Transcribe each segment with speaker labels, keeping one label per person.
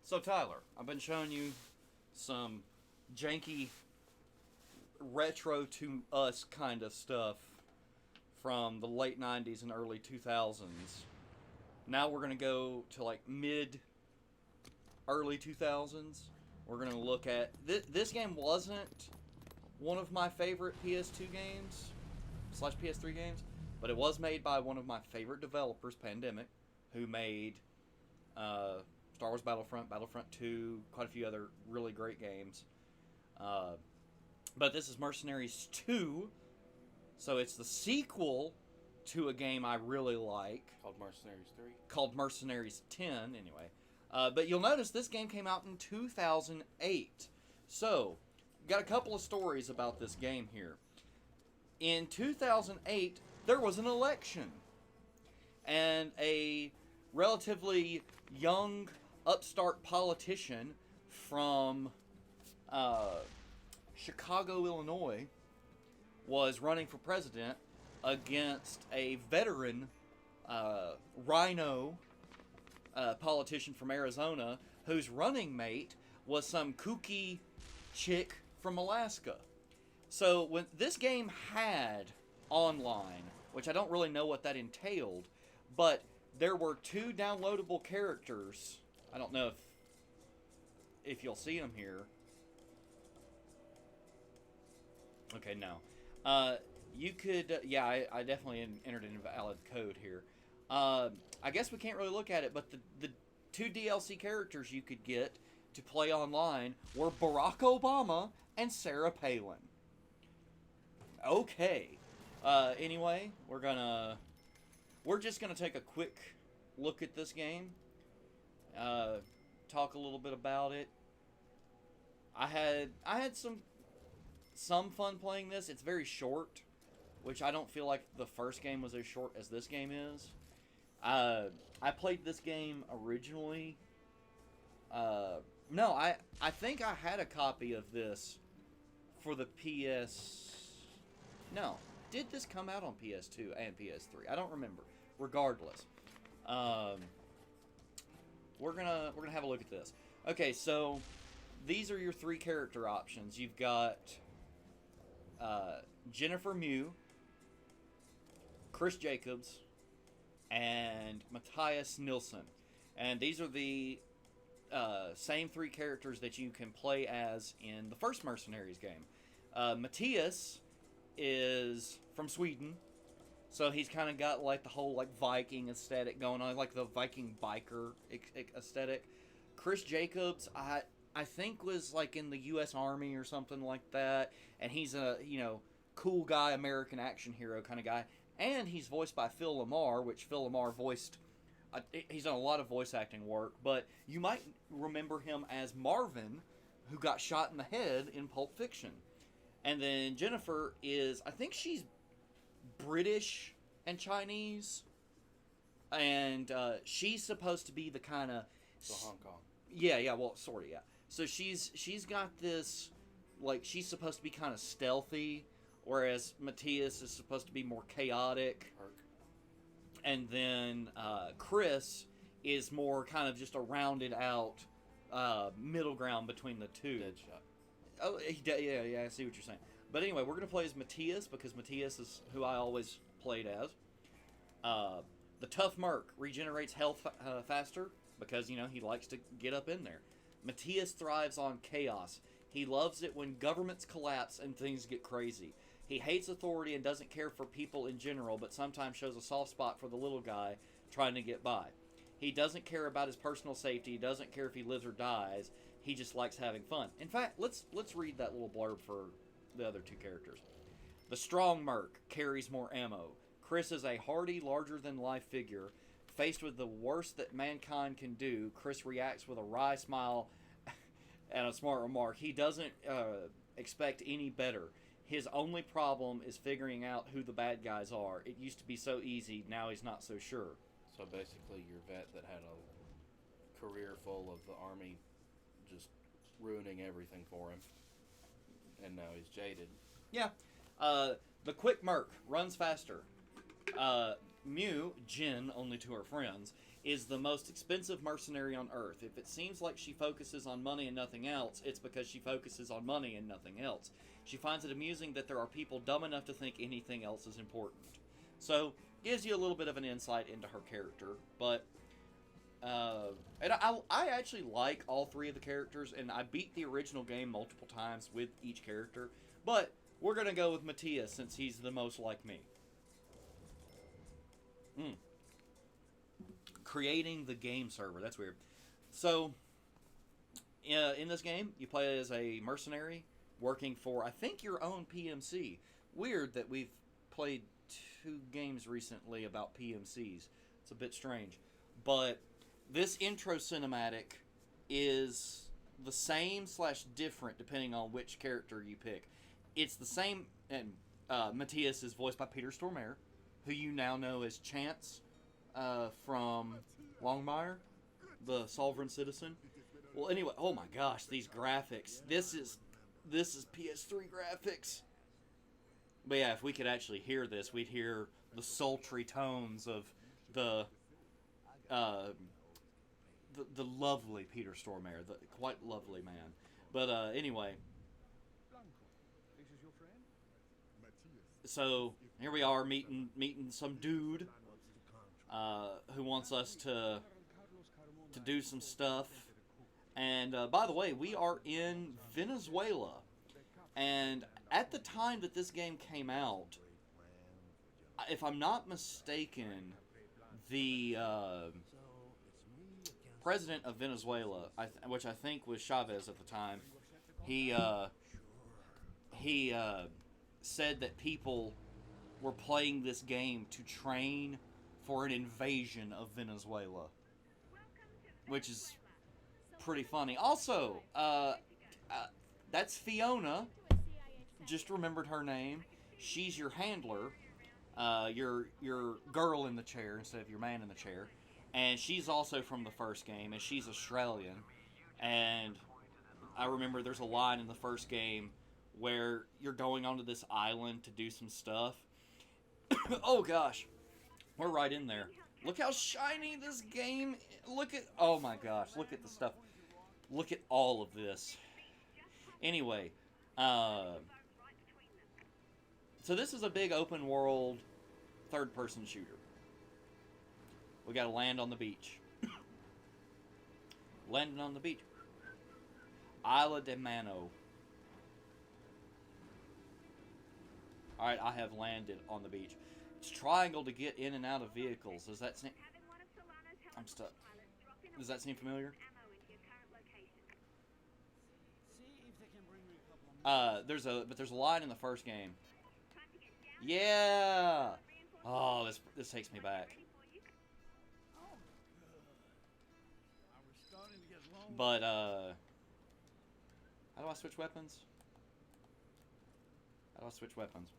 Speaker 1: So Tyler, I've been showing you some janky retro to us kind of stuff from the late 90s and early 2000s. Now we're going to go to like mid early 2000s. We're going to look at this game wasn't one of my favorite PS2 games slash PS3 games, but it was made by one of my favorite developers, Pandemic, who made Star Wars Battlefront, Battlefront 2, quite a few other really great games. But this is Mercenaries 2, so it's the sequel to a game I really like.
Speaker 2: Called Mercenaries 3?
Speaker 1: Called Mercenaries 10, anyway. But you'll notice this game came out in 2008. So, got a couple of stories about this game here. In 2008, there was an election. And a relatively young upstart politician from Chicago, Illinois, was running for president against a veteran rhino politician from Arizona whose running mate was some kooky chick from Alaska. So when this game had online, which I don't really know what that entailed, but there were two downloadable characters. I don't know if you'll see them here. Okay, no. You could, yeah, I definitely entered an invalid code here. I guess we can't really look at it, but the two DLC characters you could get to play online were Barack Obama and Sarah Palin. Okay. Anyway, we're just gonna take a quick look at this game. Talk a little bit about it. I had some fun playing this. It's very short, which I don't feel like the first game was as short as this game is. I played this game originally. No, I think I had a copy of this for the PS. No, did this come out on PS2 and PS3? I don't remember. Regardless, we're gonna have a look at this. Okay, so these are your three character options. You've got Jennifer Mew, Chris Jacobs, and Matthias Nilsson. And these are the same three characters that you can play as in the first Mercenaries game. Matthias is from Sweden, so he's kind of got like the whole like Viking aesthetic going on, like the Viking biker aesthetic. Chris Jacobs, I think was like in the U.S. Army or something like that, and he's a cool guy, American action hero kind of guy, and he's voiced by Phil Lamar, which Phil Lamar voiced. He's done a lot of voice acting work, but you might remember him as Marvin, who got shot in the head in Pulp Fiction. And then Jennifer is, I think she's British and Chinese, and she's supposed to be the kind of
Speaker 2: Hong Kong.
Speaker 1: Yeah, well, sort of, yeah. So she's got this, like, she's supposed to be kind of stealthy, whereas Matthias is supposed to be more chaotic.
Speaker 2: Herc.
Speaker 1: And then Chris is more kind of just a rounded out middle ground between the two.
Speaker 2: Deadshot.
Speaker 1: Oh, yeah, I see what you're saying. But anyway, we're going to play as Matthias, because Matthias is who I always played as. The Tough Merc regenerates health faster, because, he likes to get up in there. Matthias thrives on chaos. He loves it when governments collapse and things get crazy. He hates authority and doesn't care for people in general, but sometimes shows a soft spot for the little guy trying to get by. He doesn't care about his personal safety. He doesn't care if he lives or dies. He just likes having fun. In fact, let's read that little blurb for the other two characters. The Strong Merc carries more ammo. Chris is a hardy, larger-than-life figure. Faced with the worst that mankind can do, Chris reacts with a wry smile and a smart remark. He doesn't expect any better. His only problem is figuring out who the bad guys are. It used to be so easy, now he's not so sure.
Speaker 2: So basically, your vet that had a career full of the Army just ruining everything for him, and now he's jaded.
Speaker 1: Yeah. The Quick Merc runs faster. Mew, Jen, only to her friends, is the most expensive mercenary on Earth. If it seems like she focuses on money and nothing else, it's because she focuses on money and nothing else. She finds it amusing that there are people dumb enough to think anything else is important. So, gives you a little bit of an insight into her character. But, and I actually like all three of the characters, and I beat the original game multiple times with each character. But, we're going to go with Matthias since he's the most like me. Creating the game server. That's weird. So, in this game, you play as a mercenary working for, I think, your own PMC. Weird that we've played 2 games recently about PMCs. It's a bit strange. But this intro cinematic is the same / different depending on which character you pick. It's the same, and Matthias is voiced by Peter Stormare, who you now know as Chance from Longmire, the Sovereign Citizen. Well, anyway, oh my gosh, these graphics. This is PS3 graphics. But yeah, if we could actually hear this, we'd hear the sultry tones of the lovely Peter Stormare, the quite lovely man. But anyway, so here we are meeting some dude who wants us to do some stuff. And by the way, we are in Venezuela. And at the time that this game came out, if I'm not mistaken, the president of Venezuela, which I think was Chavez at the time, he said that people were playing this game to train for an invasion of Venezuela, which is pretty funny. Also, that's Fiona. Just remembered her name. She's your handler, your girl in the chair instead of your man in the chair, and she's also from the first game, and she's Australian. And I remember there's a line in the first game where you're going onto this island to do some stuff. Oh gosh, we're right in there. Look how shiny this game. Oh my gosh, look at the stuff. Look at all of this. Anyway, so this is a big open world third-person shooter. We gotta land on the beach. Landing on the beach. Isla de Mano. Alright, I have landed on the beach. It's triangle to get in and out of vehicles. Does that seem... I'm stuck. Does that seem familiar? There's a line in the first game. Yeah! Oh, this takes me back. But, how do I switch weapons? How do I switch weapons?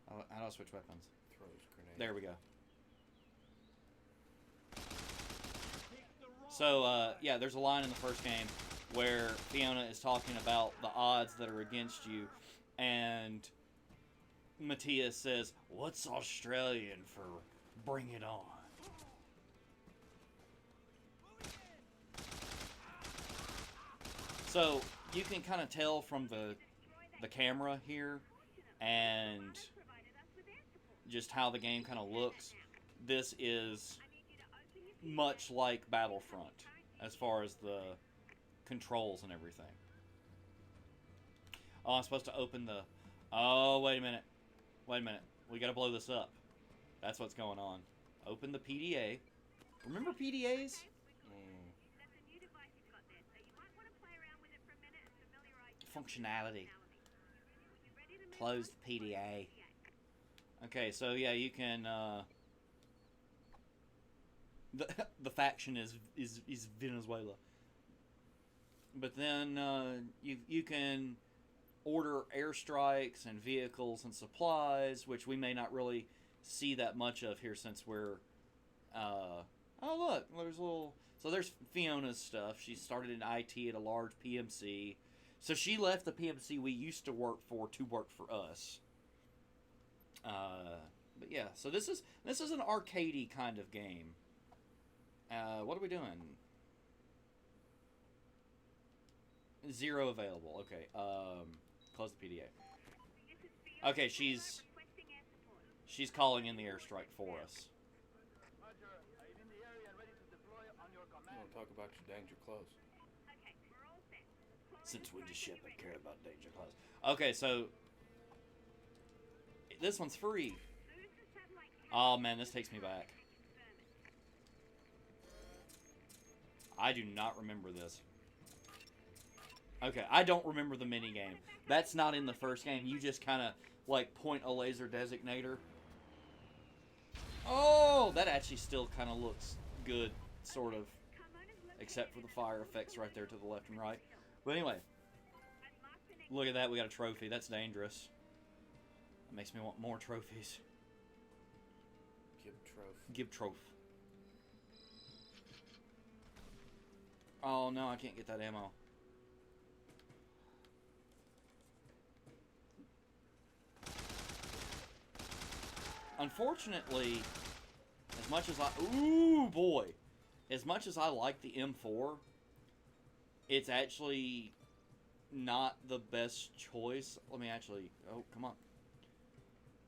Speaker 1: How do I switch weapons?
Speaker 2: Throws grenade.
Speaker 1: There we go. So, yeah, there's a line in the first game where Fiona is talking about the odds that are against you, and Matthias says, "What's Australian for bring it on?" So, you can kind of tell from the camera here, and just how the game kind of looks, this is much like Battlefront as far as the controls and everything. Oh, I'm supposed to open the... Oh, wait a minute. Wait a minute. We gotta blow this up. That's what's going on. Open the PDA. Remember PDAs? Functionality. Close the PDA. Okay, so yeah, you can... The faction is Venezuela. But then you can order airstrikes and vehicles and supplies, which we may not really see that much of here since we're... oh, look, there's a little... So there's Fiona's stuff. She started in IT at a large PMC. So she left the PMC we used to work for to work for us. But yeah, so this is an arcadey kind of game. What are we doing? 0 available. Okay. Close the PDA. Okay, she's calling in the airstrike for us.
Speaker 2: You want to talk about your danger close?
Speaker 1: Since when does Shepard care about danger close? Okay, so this one's free. Oh man, this takes me back. I do not remember this. Okay, I don't remember the mini game. That's not in the first game. You just kind of like point a laser designator. Oh, that actually still kind of looks good, sort of, except for the fire effects right there to the left and right. But anyway, look at that. We got a trophy. That's dangerous. That makes me want more trophies. Give trophy. Oh no, I can't get that ammo. Unfortunately, as much as as much as I like the M4, it's actually not the best choice. Let me actually, oh, come on.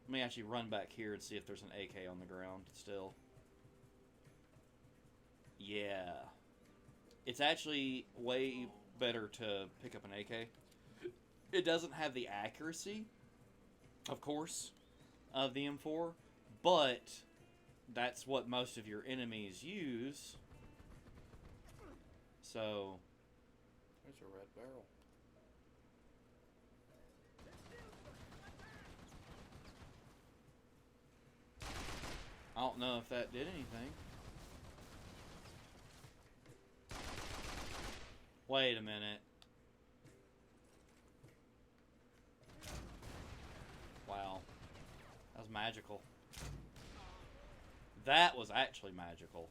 Speaker 1: Let me actually run back here and see if there's an AK on the ground still. Yeah. It's actually way better to pick up an AK. It doesn't have the accuracy, of course, of the M4, but that's what most of your enemies use. So,
Speaker 2: there's a red barrel.
Speaker 1: I don't know if that did anything. Wait a minute. Wow. That was magical. That was actually magical.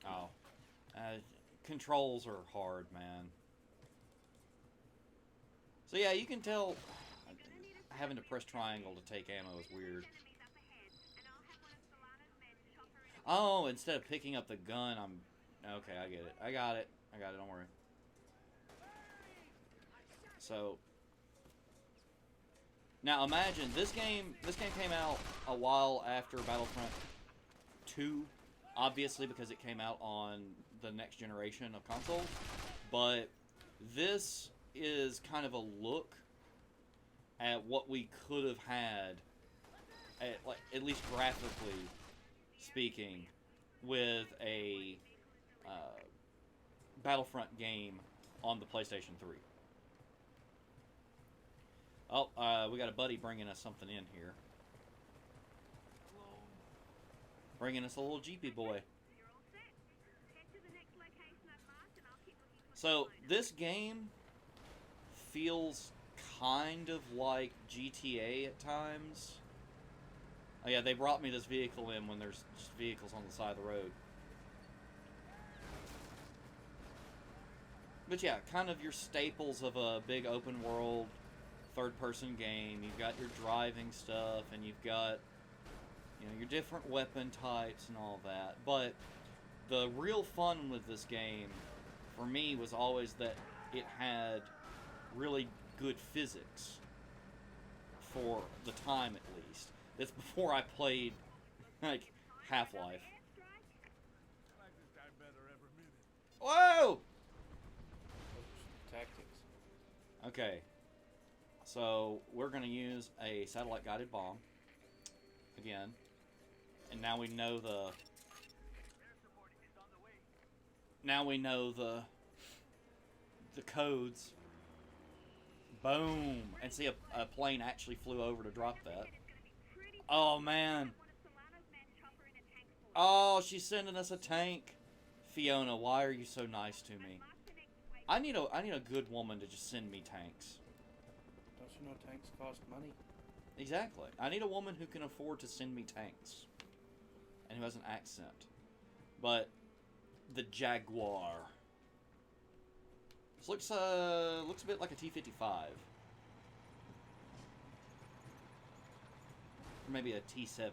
Speaker 1: Oh. Controls are hard, man. So yeah, you can tell having to press triangle to take ammo is weird. Oh, instead of picking up the gun, I'm... Okay, I get it. I got it, don't worry. So... Now imagine, this game came out a while after Battlefront 2, obviously because it came out on the next generation of consoles, but this is kind of a look at what we could have had, at least graphically speaking, with a Battlefront game on the PlayStation 3. Oh, we got a buddy bringing us something in here. Bringing us a little Jeepy boy. So, this game feels kind of like GTA at times. Oh yeah, they brought me this vehicle in when there's just vehicles on the side of the road. But yeah, kind of your staples of a big open world third-person game. You've got your driving stuff, and you've got, you know, your different weapon types and all that. But the real fun with this game, for me, was always that it had really good physics for the time, at least. That's before I played, like, Half-Life. Whoa!
Speaker 2: Tactics.
Speaker 1: Okay. So, we're going to use a satellite-guided bomb. Again. And now we know the... Now we know the codes. Boom! And see, a plane actually flew over to drop that. Oh, man. Oh, she's sending us a tank. Fiona, why are you so nice to me? I need a good woman to just send me tanks.
Speaker 2: Don't you know tanks cost money?
Speaker 1: Exactly. I need a woman who can afford to send me tanks. And who has an accent. But the Jaguar. This looks a bit like a T-55. Or maybe a T-72.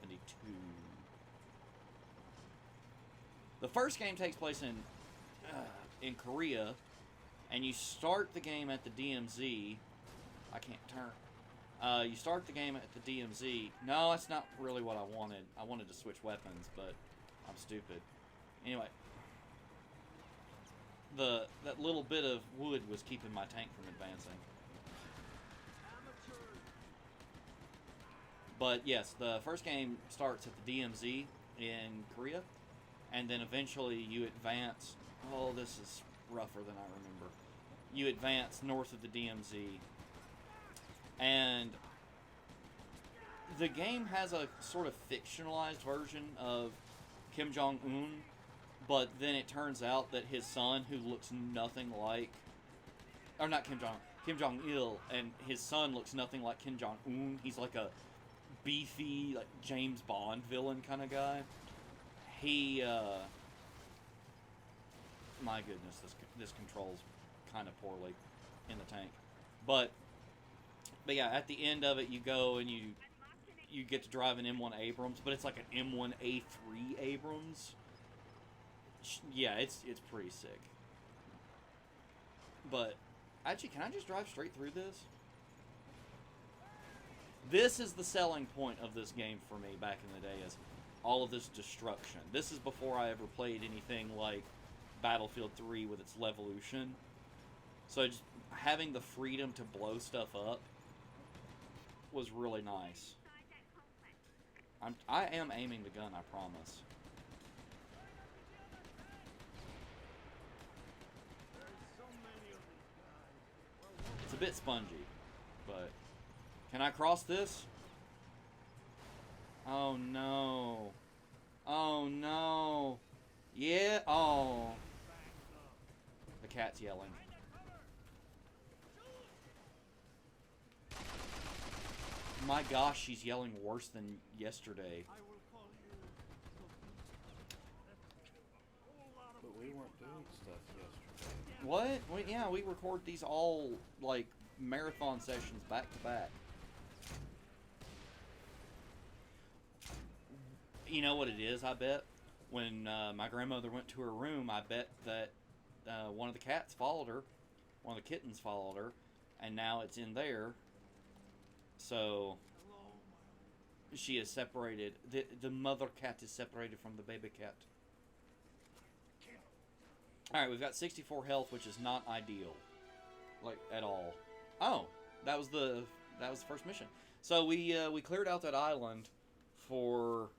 Speaker 1: The first game takes place in Korea, and you start the game at the DMZ. I can't turn. You start the game at the DMZ. No, that's not really what I wanted. I wanted to switch weapons, but I'm stupid. Anyway, that little bit of wood was keeping my tank from advancing. But yes, the first game starts at the DMZ in Korea, and then eventually you advance. Oh, this is rougher than I remember. You advance north of the DMZ, and the game has a sort of fictionalized version of Kim Jong-un, but then it turns out that his son, who looks nothing like, or not Kim Jong-il, and his son looks nothing like Kim Jong-un. He's like a beefy, like James Bond villain kind of guy. He, my goodness, this controls kind of poorly in the tank, but yeah, at the end of it, you go and you get to drive an M1 Abrams, but it's like an M1A3 Abrams. Yeah, it's pretty sick. But actually, can I just drive straight through this? This is the selling point of this game for me back in the day, is all of this destruction. This is before I ever played anything like Battlefield 3 with its Levolution. So just having the freedom to blow stuff up was really nice. I am aiming the gun, I promise. It's a bit spongy, but can I cross this? Oh no. Oh no. Yeah. Oh. The cat's yelling. My gosh, she's yelling worse than yesterday.
Speaker 2: But we weren't doing stuff yesterday.
Speaker 1: What? Yeah, we record these all, like, marathon sessions back to back. You know what it is, I bet? When my grandmother went to her room, I bet that one of the cats followed her. One of the kittens followed her. And now it's in there. So she is separated. The mother cat is separated from the baby cat. Alright, we've got 64 health, which is not ideal. Like, at all. Oh, that was the first mission. So we cleared out that island for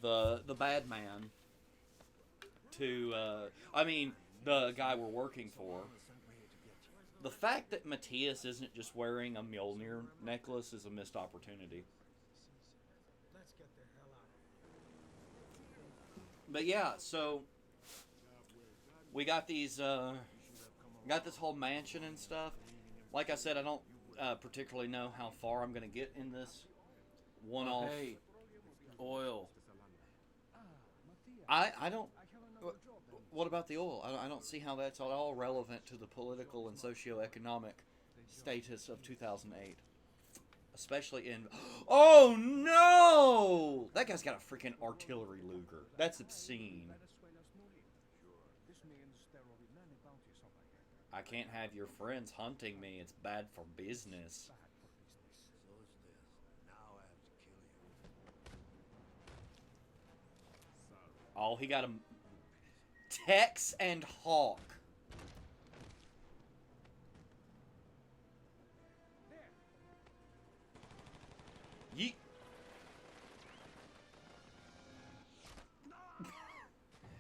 Speaker 1: the bad man to the guy we're working for. The fact that Matthias isn't just wearing a Mjolnir necklace is a missed opportunity. But yeah, so we got these got this whole mansion and stuff. Like I said, I don't particularly know how far I'm gonna get in this one-off.
Speaker 2: Hey, oil.
Speaker 1: I don't. What about the oil? I don't see how that's at all relevant to the political and socio-economic status of 2008. Especially in... Oh, no! That guy's got a freaking artillery Luger. That's obscene. I can't have your friends hunting me. It's bad for business. Oh, he got a... Tex and Hawk. Yeet.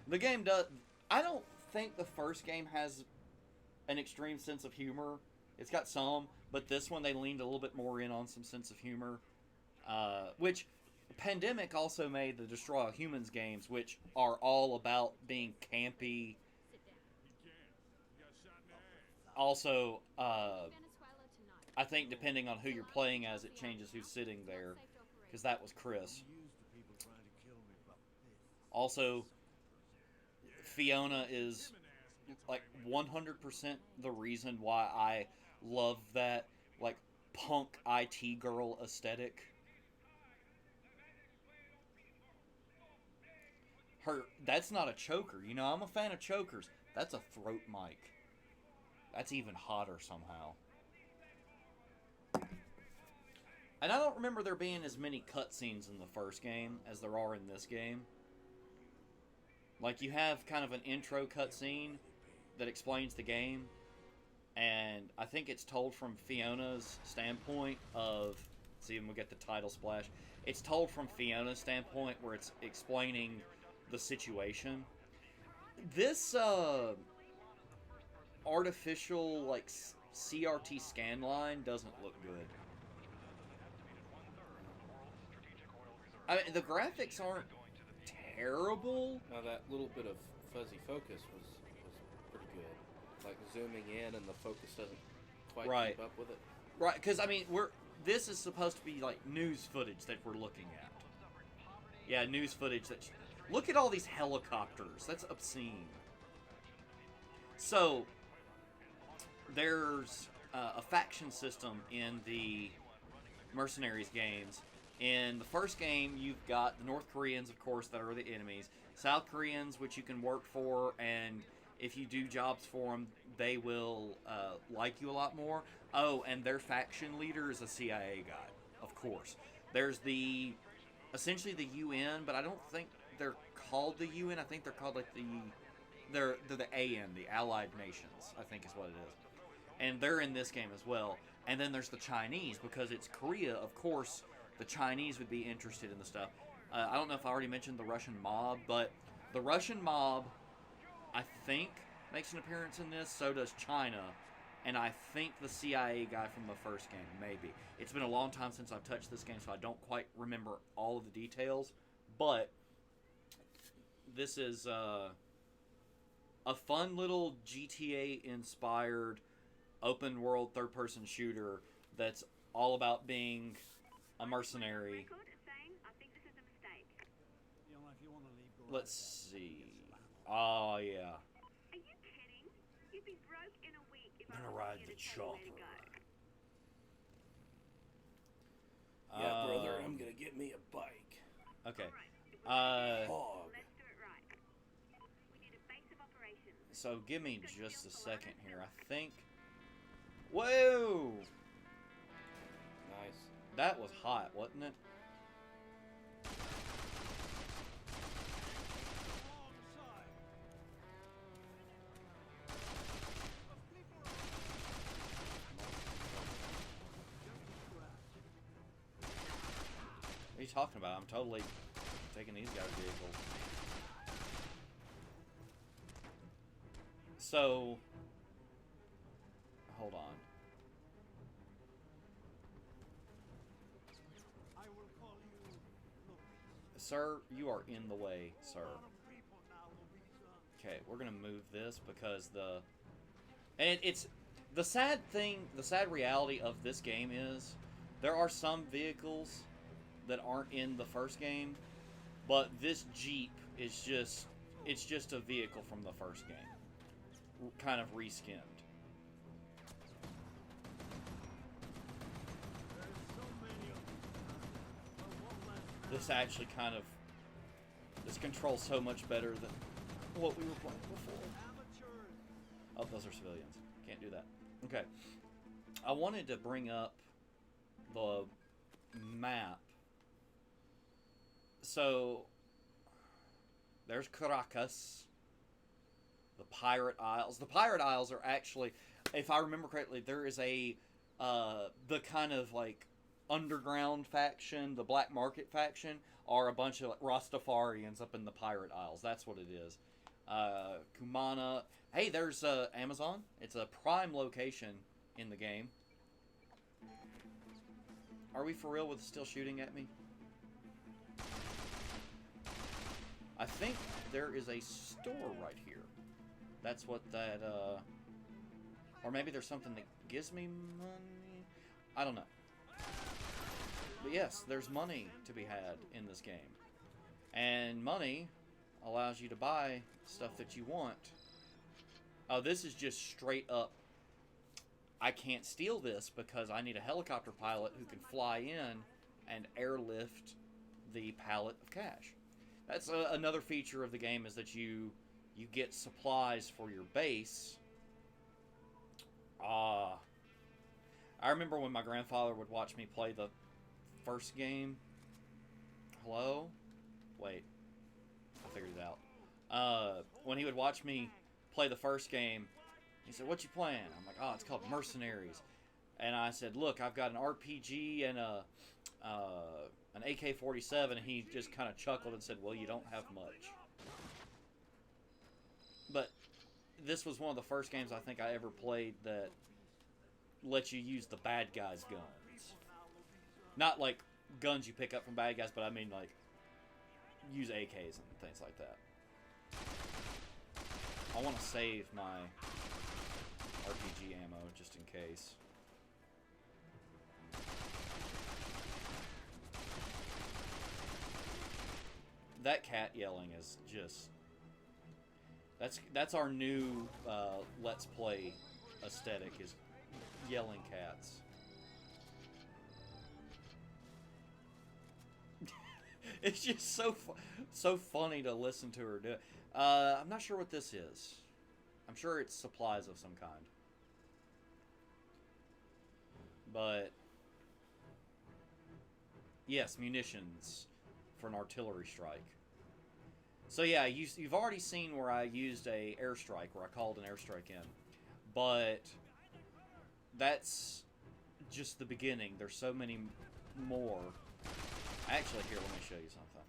Speaker 1: The game does... I don't think the first game has an extreme sense of humor. It's got some, but this one they leaned a little bit more in on some sense of humor. Which... Pandemic also made the Destroy All Humans games, which are all about being campy. Also, I think depending on who you're playing as, it changes who's sitting there. Because that was Chris. Also, Fiona is like 100% the reason why I love that like punk IT girl aesthetic. That's not a choker. You know, I'm a fan of chokers. That's a throat mic. That's even hotter somehow. And I don't remember there being as many cutscenes in the first game as there are in this game. Like, you have kind of an intro cutscene that explains the game, and I think it's told from Fiona's standpoint of... See, when we get the title splash. It's told from Fiona's standpoint, where it's explaining the situation. This, artificial, like, CRT scan line doesn't look good. I mean, the graphics aren't terrible.
Speaker 2: Now that little bit of fuzzy focus was pretty good. Like zooming in and the focus doesn't quite keep up with it.
Speaker 1: Right, because I mean, this is supposed to be like news footage that we're looking at. Yeah, news footage that... Look at all these helicopters. That's obscene. So, there's a faction system in the Mercenaries games. In the first game, you've got the North Koreans, of course, that are the enemies. South Koreans, which you can work for, and if you do jobs for them, they will like you a lot more. Oh, and their faction leader is a CIA guy, of course. There's essentially the UN, but I don't think they're called the UN. I think they're called like they're the AN, the Allied Nations, I think is what it is. And they're in this game as well. And then there's the Chinese, because it's Korea, of course. The Chinese would be interested in the stuff. I don't know if I already mentioned the Russian mob, but the Russian mob, I think, makes an appearance in this. So does China. And I think the CIA guy from the first game, maybe. It's been a long time since I've touched this game, so I don't quite remember all of the details. But this is a fun little GTA-inspired open-world third-person shooter that's all about being a mercenary. Let's see. Oh, yeah.
Speaker 3: Are you kidding? You'd be broke in a week if
Speaker 1: I'm
Speaker 3: I
Speaker 1: gonna
Speaker 3: was
Speaker 1: ride
Speaker 3: here
Speaker 1: the
Speaker 3: to tell you where to
Speaker 1: chopper.
Speaker 3: go.
Speaker 2: Yeah, brother, I'm gonna get me a bike.
Speaker 1: Okay.
Speaker 2: Hog.
Speaker 3: Let's do it right. We need a base of operations.
Speaker 1: So give me just a second here. I think... Whoa!
Speaker 2: Nice.
Speaker 1: That was hot, wasn't it? What are you talking about? I'm totally taking these guys' vehicles. So, hold on. Sir, you are in the way, sir. Okay, we're gonna move this because it's the sad thing, the sad reality of this game is there are some vehicles that aren't in the first game, but this Jeep is just a vehicle from the first game, kind of reskinned. This actually this controls so much better than what we were playing before. Oh, those are civilians. Can't do that. Okay. I wanted to bring up the map. So, there's Caracas. The Pirate Isles. The Pirate Isles are actually, if I remember correctly, there is the kind of like underground faction, the black market faction, are a bunch of like Rastafarians up in the Pirate Isles. That's what it is. Kumana. Hey, there's Amazon. It's a prime location in the game. Are we for real with still shooting at me? I think there is a store right here. That's what that, or maybe there's something that gives me money? I don't know. But yes, there's money to be had in this game. And money allows you to buy stuff that you want. Oh, this is just straight up, I can't steal this because I need a helicopter pilot who can fly in and airlift the pallet of cash. That's another feature of the game, is that you get supplies for your base. I remember when my grandfather would watch me play the first game. Hello? Wait. I figured it out. When he would watch me play the first game, he said, "What you playing?" I'm like, "Oh, it's called Mercenaries." And I said, "Look, I've got an RPG and an AK-47, and he just kind of chuckled and said, "Well, you don't have much." But this was one of the first games I think I ever played that lets you use the bad guys' guns. Not like guns you pick up from bad guys, but I mean like use AKs and things like that. I want to save my RPG ammo just in case. That cat yelling is just... That's our new Let's Play aesthetic, is yelling cats. It's just so funny to listen to her do it. I'm not sure what this is. I'm sure it's supplies of some kind. But yes, munitions for an artillery strike. So yeah, you've already seen where I used a airstrike, where I called an airstrike in. But that's just the beginning. There's so many more. Actually, here, let me show you something.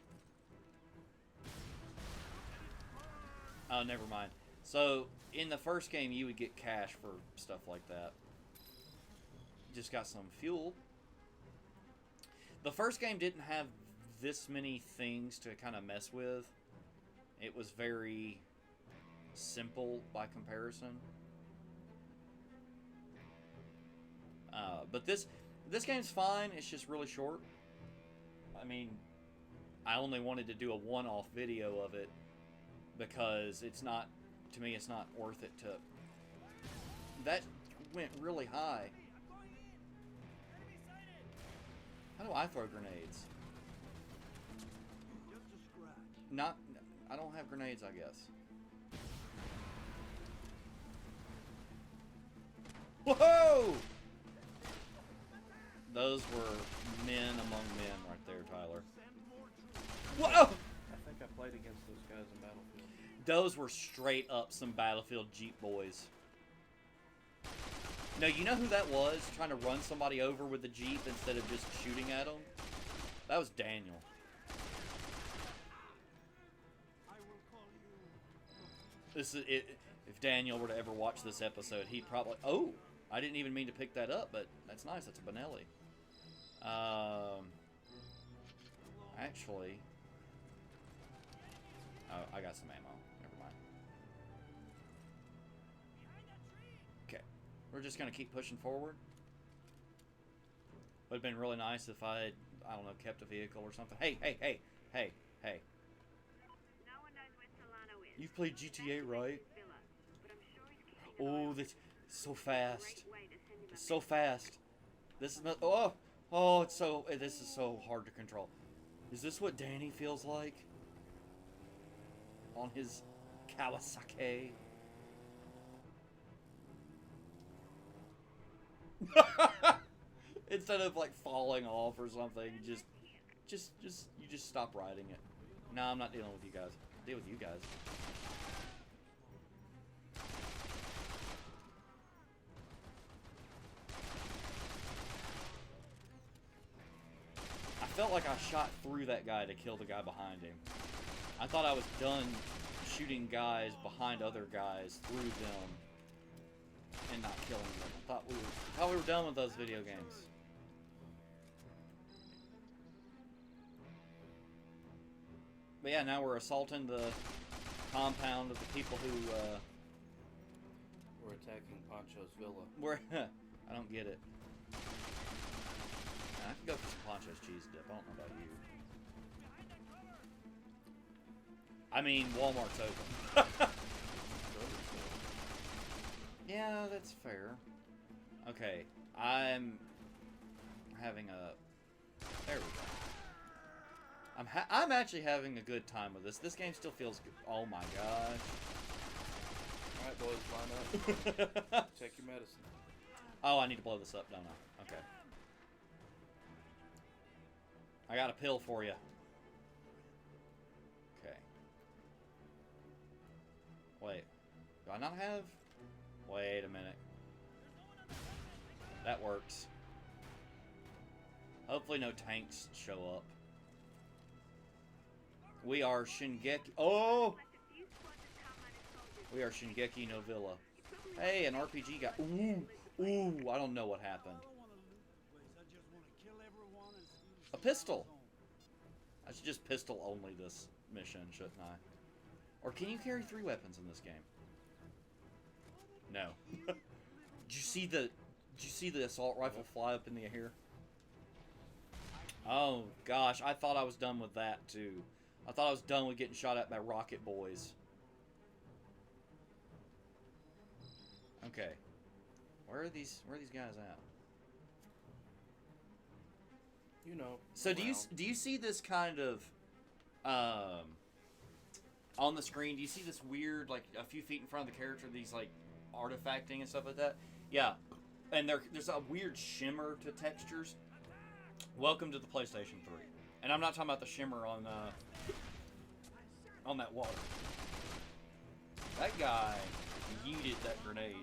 Speaker 1: Oh, never mind. So, in the first game, you would get cash for stuff like that. Just got some fuel. The first game didn't have this many things to kind of mess with. It was very simple by comparison. But this game's fine. It's just really short. I mean, I only wanted to do a one-off video of it because it's not, to me, it's not worth it to... That went really high. How do I throw grenades? Not... I don't have grenades, I guess. Whoa! Those were men among men right there, Tyler. Whoa!
Speaker 2: I think I played against those guys in Battlefield.
Speaker 1: Those were straight up some Battlefield Jeep boys. No, you know who that was? Trying to run somebody over with the Jeep instead of just shooting at them? That was Daniel. This is it. If Daniel were to ever watch this episode, he'd probably... Oh! I didn't even mean to pick that up, but that's nice. That's a Benelli. Actually... Oh, I got some ammo. Never mind. Okay. We're just going to keep pushing forward. Would have been really nice if I had, I don't know, kept a vehicle or something. Hey, hey, hey, hey, hey.
Speaker 3: No one knows where Solano is.
Speaker 1: You've played GTA, right?
Speaker 3: Villa, but I'm sure he's keeping an eye
Speaker 1: Oh,
Speaker 3: on
Speaker 1: that's so
Speaker 3: us.
Speaker 1: fast.
Speaker 3: Great way to send him a
Speaker 1: It's so
Speaker 3: message.
Speaker 1: fast. This is not... Oh, it's so... This is so hard to control. Is this what Danny feels like? On his Kawasaki? Instead of like falling off or something, you just stop riding it. No, I'm not dealing with you guys. I'll deal with you guys. I felt like I shot through that guy to kill the guy behind him. I thought I was done shooting guys behind other guys through them and not killing them. I thought we were done with those video games. But yeah, now we're assaulting the compound of the people who
Speaker 2: We're attacking Poncho's villa.
Speaker 1: were... I don't get it. I can go for some Poncho's cheese dip. I don't know about you. I mean, Walmart's open. Yeah, that's fair. Okay, I'm having a... There we go. I'm actually having a good time with this. This game still feels good. Oh my gosh.
Speaker 2: Alright, boys, line up. Take your medicine.
Speaker 1: Oh, I need to blow this up, don't I? Okay. I got a pill for you. Okay. Wait. Do I not have? Wait a minute. That works. Hopefully no tanks show up. We are Shingeki. Oh! We are Shingeki no Villa. Hey, an RPG guy. Ooh! Ooh! I don't know what happened. A pistol! I should just pistol only this mission, shouldn't I? Or can you carry 3 weapons in this game? No. Did you see the assault rifle fly up in the air? Oh gosh, I thought I was done with that too. I thought I was done with getting shot at by rocket boys. Okay. Where are these guys at?
Speaker 2: You know.
Speaker 1: So
Speaker 2: around.
Speaker 1: do you see this kind of on the screen? Do you see this weird, like a few feet in front of the character, these like artifacting and stuff like that? Yeah, and there's a weird shimmer to textures. Welcome to the PlayStation 3, and I'm not talking about the shimmer on that water. That guy yeeted that grenade.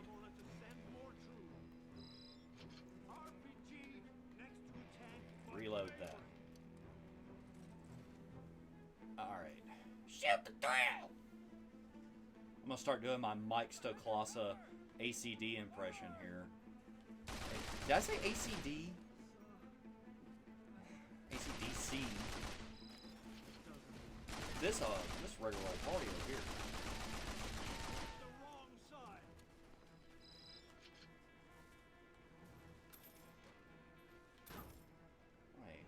Speaker 1: Reload that. Alright. Shoot the trail! I'm gonna start doing my Mike Stoklasa ACD impression here. Did I say ACD? ACDC. This regular old party over here. Wait.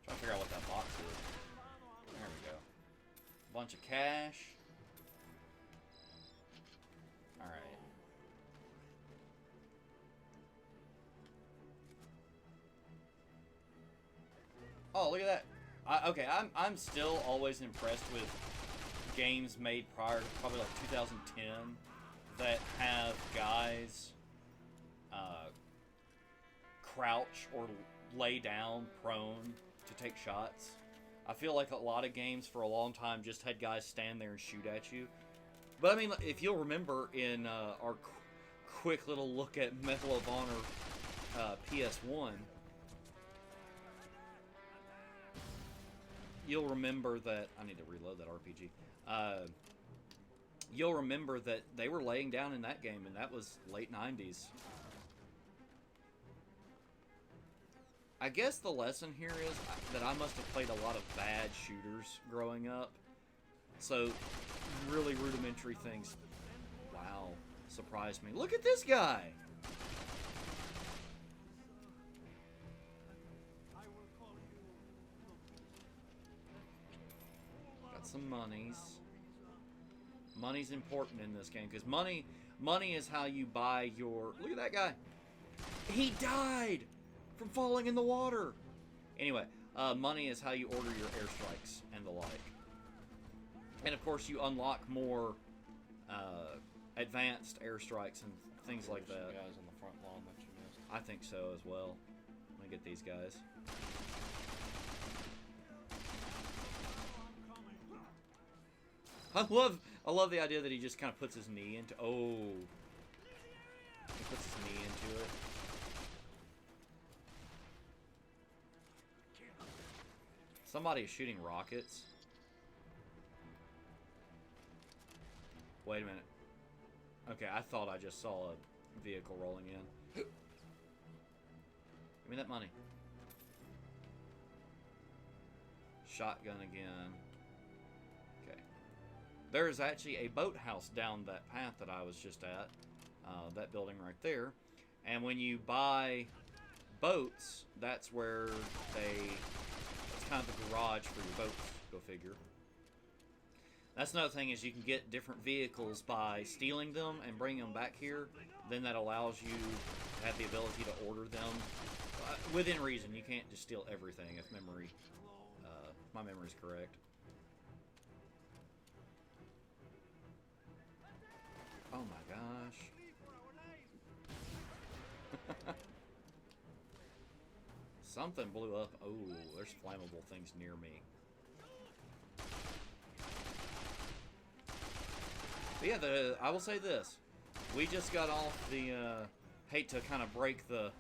Speaker 1: Trying to figure out what that box is. There we go. Bunch of cash. Alright. Oh, look at that. Okay, I'm still always impressed with games made prior to probably like 2010 that have guys crouch or lay down prone to take shots. I feel like a lot of games for a long time just had guys stand there and shoot at you. But I mean, if you'll remember in our quick little look at Medal of Honor PS1, you'll remember that... I need to reload that RPG. You'll remember that they were laying down in that game, and that was late 90s. I guess the lesson here is that I must have played a lot of bad shooters growing up. So, really rudimentary things, wow, surprised me. Look at this guy! Got some monies. Money's important in this game, because money is how you buy your... Look at that guy! He died! From falling in the water! Anyway, money is how you order your airstrikes and the like. And of course, you unlock more advanced airstrikes and things like that.
Speaker 2: Some guys on the front lawn that you missed.
Speaker 1: I think so as well. Let me get these guys. I love the idea that he just kind of puts his knee into. Oh, he puts his knee into it. Somebody is shooting rockets. Wait a minute. Okay, I thought I just saw a vehicle rolling in. Give me that money. Shotgun again. Okay. There's actually a boathouse down that path that I was just at. That building right there. And when you buy boats, that's where it's kind of the garage for your boats, go figure. That's another thing, is you can get different vehicles by stealing them and bringing them back here. Then that allows you to have the ability to order them within reason. You can't just steal everything if my memory's correct. Oh my gosh. Something blew up. Oh, there's flammable things near me. But yeah, I will say this. We just got off the, hate to kind of break the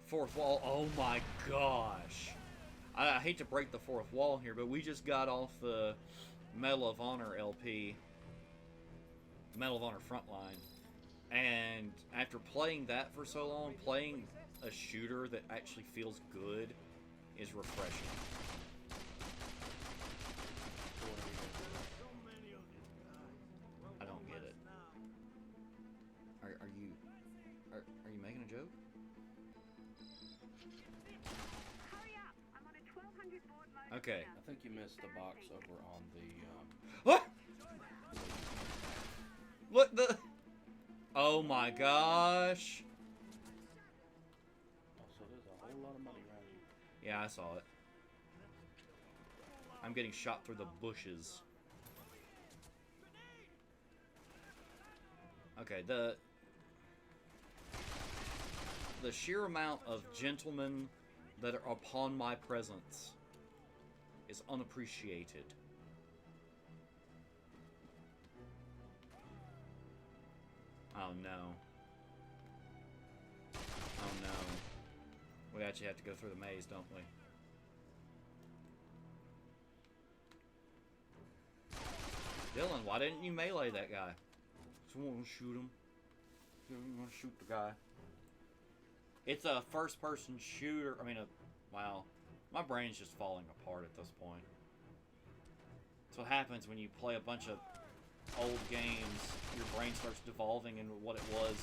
Speaker 1: fourth wall. Oh my gosh. I hate to break the fourth wall here, but we just got off the Medal of Honor LP. Medal of Honor Frontline. And after playing that for so long, playing a shooter that actually feels good is refreshing. I don't get it. Are you making a joke?
Speaker 3: Hurry up! I'm on a 1200 board mode.
Speaker 1: Okay.
Speaker 2: I think you missed the box over on the.
Speaker 1: What? What the? Oh my gosh.
Speaker 2: So there's a whole lot of money around you.
Speaker 1: Yeah, I saw it. I'm getting shot through the bushes. Okay, the sheer amount of gentlemen that are upon my presence is unappreciated. Oh no. Oh no. We actually have to go through the maze, don't we? Dylan, why didn't you melee that guy? Someone want to shoot him. You want to shoot the guy. It's a first-person shooter. I mean, wow. My brain's just falling apart at this point. That's what happens when you play a bunch of old games. Your brain starts devolving into what it was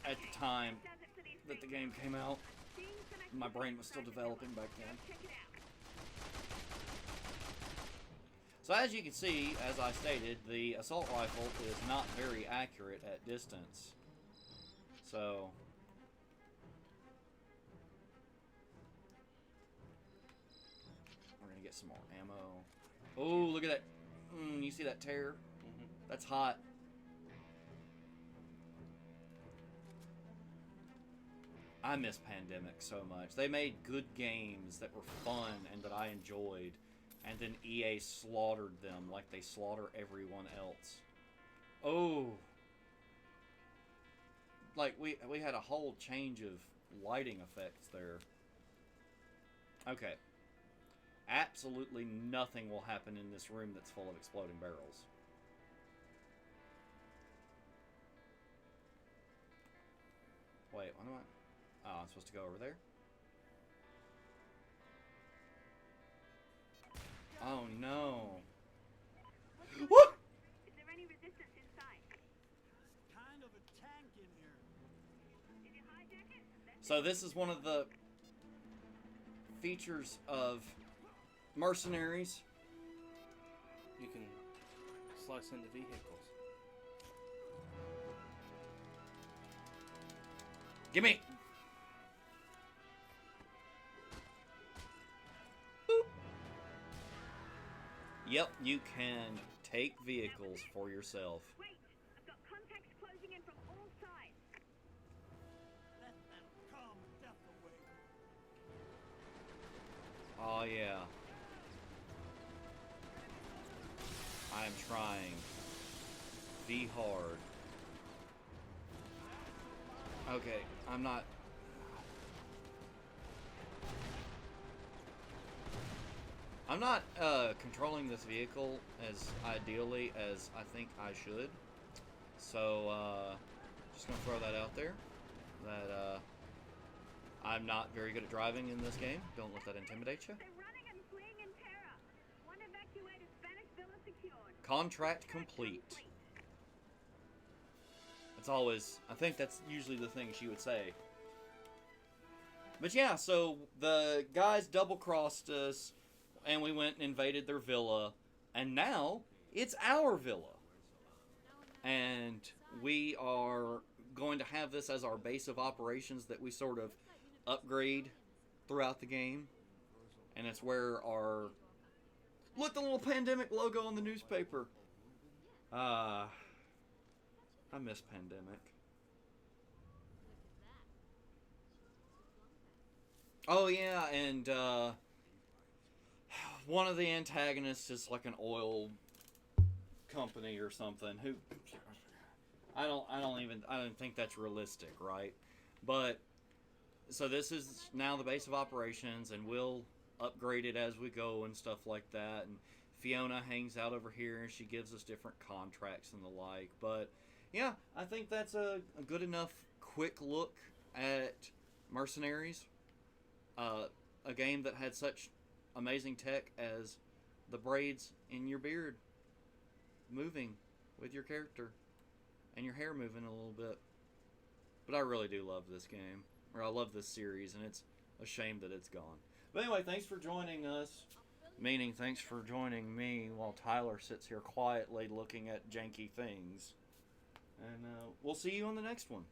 Speaker 1: at the time that the game came out. My brain was still developing back then. So as you can see, as I stated, the assault rifle is not very accurate at distance. So we're gonna get some more ammo. Oh, look at that. You see that tear?
Speaker 2: Mm-hmm.
Speaker 1: That's hot. I miss Pandemic so much. They made good games that were fun and that I enjoyed. And then EA slaughtered them like they slaughter everyone else. Oh. Like, we had a whole change of lighting effects there. Okay. Absolutely nothing will happen in this room that's full of exploding barrels. Wait, what am I? Oh, I'm supposed to go over there? Oh no. What?
Speaker 3: Is there any resistance inside?
Speaker 4: Kind of a tank in here.
Speaker 3: Did you hijack it?
Speaker 1: So this is one of the features of Mercenaries.
Speaker 2: You can slice into vehicles.
Speaker 1: Gimme! Yep, you can take vehicles for yourself.
Speaker 3: Wait! I've got contacts closing in from all sides.
Speaker 4: Let them come death away.
Speaker 1: Oh yeah. I am trying. Be hard. Okay, I'm not... I'm not controlling this vehicle as ideally as I think I should. So, just gonna throw that out there. That, I'm not very good at driving in this game. Don't let that intimidate you.
Speaker 3: They're running and fleeing in terror. One evacuated Spanish villa secured.
Speaker 1: Contract complete. That's always... I think that's usually the thing she would say. But yeah, so the guys double-crossed us, and we went and invaded their villa, and now it's our villa. And we are going to have this as our base of operations that we sort of upgrade throughout the game. And it's where our... Look, the little pandemic logo on the newspaper. I miss Pandemic. Oh, yeah, and one of the antagonists is like an oil company or something. Who... I don't think that's realistic, right? But so this is now the base of operations, and we'll upgrade it as we go and stuff like that. And Fiona hangs out over here, and she gives us different contracts and the like. But yeah, I think that's a good enough quick look at Mercenaries, a game that had such amazing tech as the braids in your beard moving with your character. And your hair moving a little bit. But I really do love this game. Or I love this series, and it's a shame that it's gone. But anyway, thanks for joining us. Meaning, thanks for joining me while Tyler sits here quietly looking at janky things. And we'll see you on the next one.